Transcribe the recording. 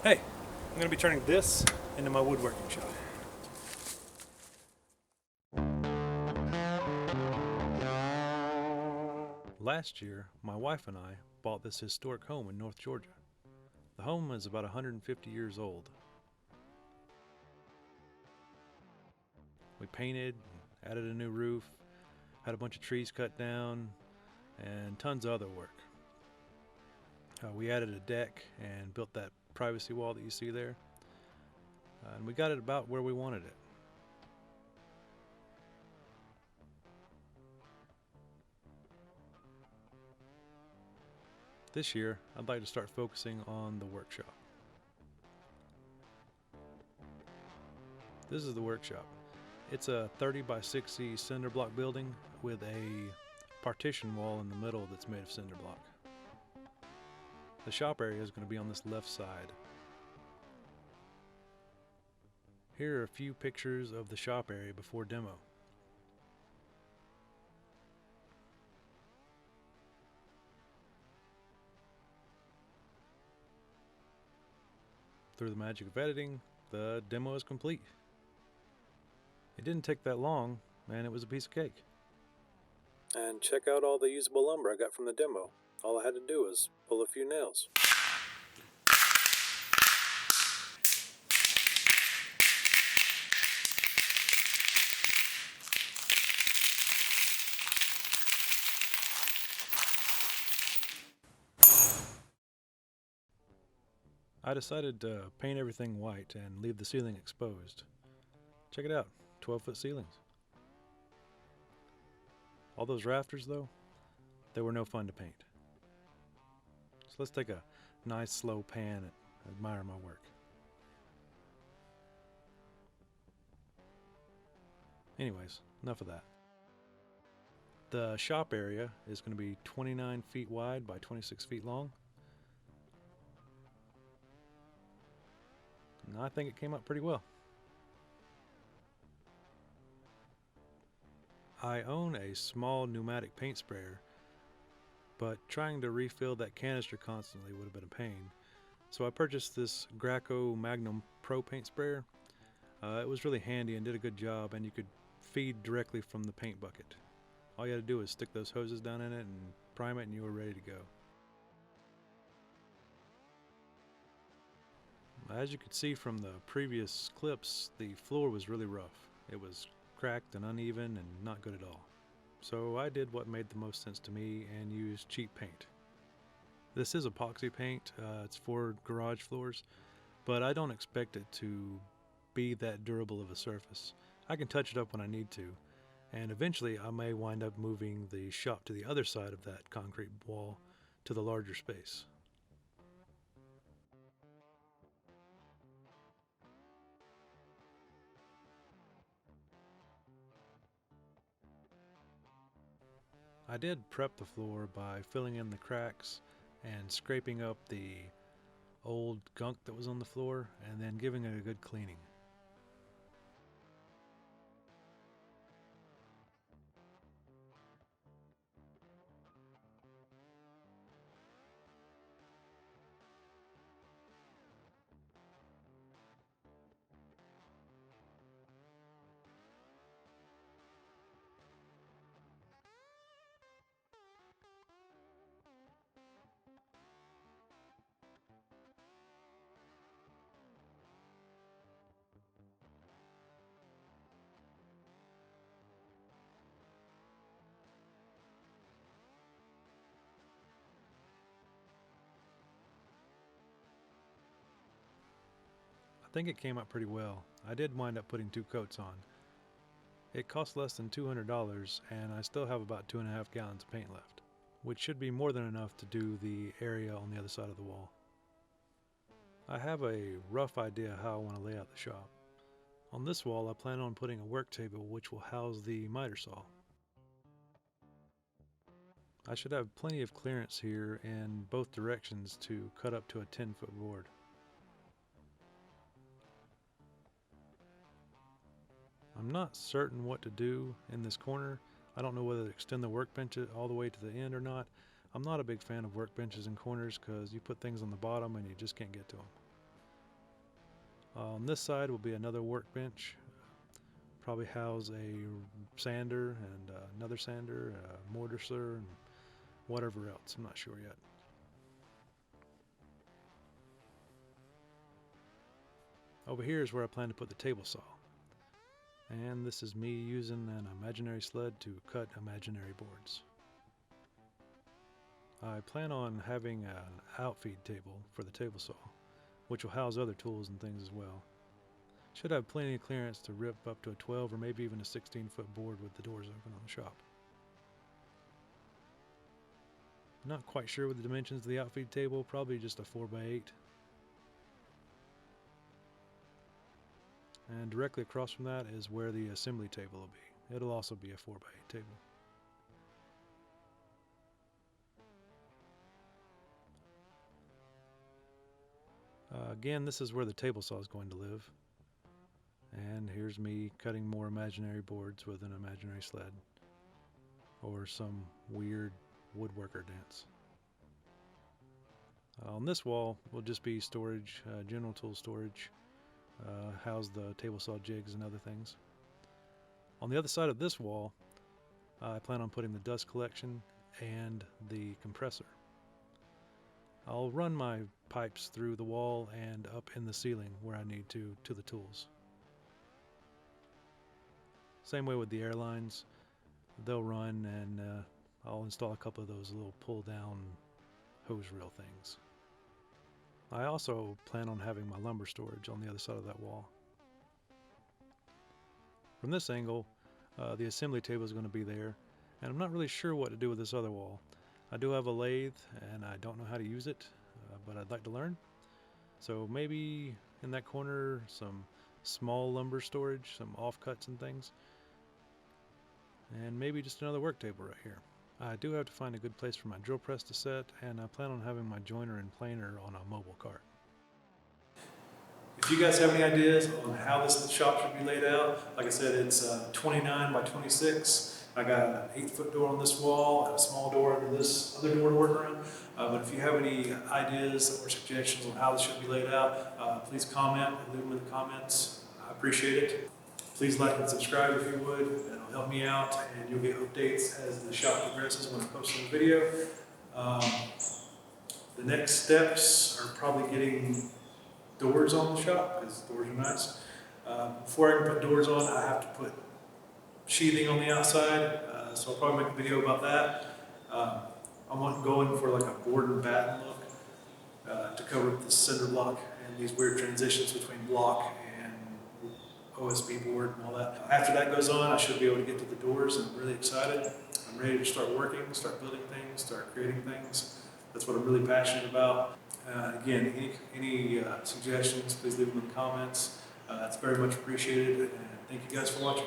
Hey, I'm going to be turning this into my woodworking shop. Last year, my wife and I bought this historic home in North Georgia. The home is about 150 years old. We painted, added a new roof, had a bunch of trees cut down, and tons of other work. We added a deck and built that privacy wall that you see there. And we got it about where we wanted it. This year, I'd like to start focusing on the workshop. This is the workshop. It's a 30 by 60 cinder block building with a partition wall in the middle that's made of cinder block. The shop area is going to be on this left side. Here are a few pictures of the shop area before demo. Through the magic of editing, the demo is complete. It didn't take that long, and it was a piece of cake. And check out all the usable lumber I got from the demo. All I had to do was pull a few nails. I decided to paint everything white and leave the ceiling exposed. Check it out, 12-foot ceilings. All those rafters though, they were no fun to paint. So let's take a nice slow pan and admire my work. Anyways, enough of that. The shop area is going to be 29 feet wide by 26 feet long. And I think it came out pretty well. I own a small pneumatic paint sprayer, but trying to refill that canister constantly would have been a pain. So I purchased this Graco Magnum Pro paint sprayer. It was really handy and did a good job, and you could feed directly from the paint bucket. All you had to do was stick those hoses down in it and prime it, and you were ready to go. As you could see from the previous clips, the floor was really rough. It was cracked and uneven and not good at all. So I did what made the most sense to me and used cheap paint. This is epoxy paint, it's for garage floors, but I don't expect it to be that durable of a surface. I can touch it up when I need to, and eventually I may wind up moving the shop to the other side of that concrete wall to the larger space. I did prep the floor by filling in the cracks and scraping up the old gunk that was on the floor and then giving it a good cleaning. I think it came out pretty well. I did wind up putting 2 coats on. It cost less than $200 and I still have about 2.5 gallons of paint left, which should be more than enough to do the area on the other side of the wall. I have a rough idea how I want to lay out the shop. On this wall I plan on putting a work table which will house the miter saw. I should have plenty of clearance here in both directions to cut up to a 10-foot board. I'm not certain what to do in this corner. I don't know whether to extend the workbench all the way to the end or not. I'm not a big fan of workbenches in corners because you put things on the bottom and you just can't get to them. On this side will be another workbench. Probably house a sander and another sander, a mortiser, and whatever else. I'm not sure yet. Over here is where I plan to put the table saw. And this is me using an imaginary sled to cut imaginary boards. I plan on having an outfeed table for the table saw, which will house other tools and things as well. Should have plenty of clearance to rip up to a 12 or maybe even a 16-foot board with the doors open on the shop. Not quite sure with the dimensions of the outfeed table, probably just a 4x8. And directly across from that is where the assembly table will be. It'll also be a 4x8 table. Again, this is where the table saw is going to live. And here's me cutting more imaginary boards with an imaginary sled. Or some weird woodworker dance. On this wall will just be storage, general tool storage. House the table saw jigs and other things. On the other side of this wall, I plan on putting the dust collection and the compressor. I'll run my pipes through the wall and up in the ceiling where I need to the tools. Same way with the air lines. They'll run and I'll install a couple of those little pull down hose reel things. I also plan on having my lumber storage on the other side of that wall. From this angle, the assembly table is going to be there, and I'm not really sure what to do with this other wall. I do have a lathe, and I don't know how to use it, but I'd like to learn. So maybe in that corner, some small lumber storage, some offcuts and things, and maybe just another work table right here. I do have to find a good place for my drill press to set, and I plan on having my joiner and planer on a mobile cart. If you guys have any ideas on how this shop should be laid out, like I said, it's 29 by 26. I got an 8-foot door on this wall and a small door under this other door to work around. But if you have any ideas or suggestions on how this should be laid out, please comment, leave them in the comments. I appreciate it. Please like and subscribe if you would. That'll help me out, and you'll get updates as the shop progresses when I post a video. The next steps are probably getting doors on the shop, because doors are nice. Before I can put doors on, I have to put sheathing on the outside, so I'll probably make a video about that. I'm going for like a board and batten look to cover up the cinder block and these weird transitions between block and OSB board and all that. After that goes on, I should be able to get to the doors, and I'm really excited. I'm ready to start working, start building things, start creating things. That's what I'm really passionate about. Again, any suggestions, please leave them in the comments. It's very much appreciated, and thank you guys for watching.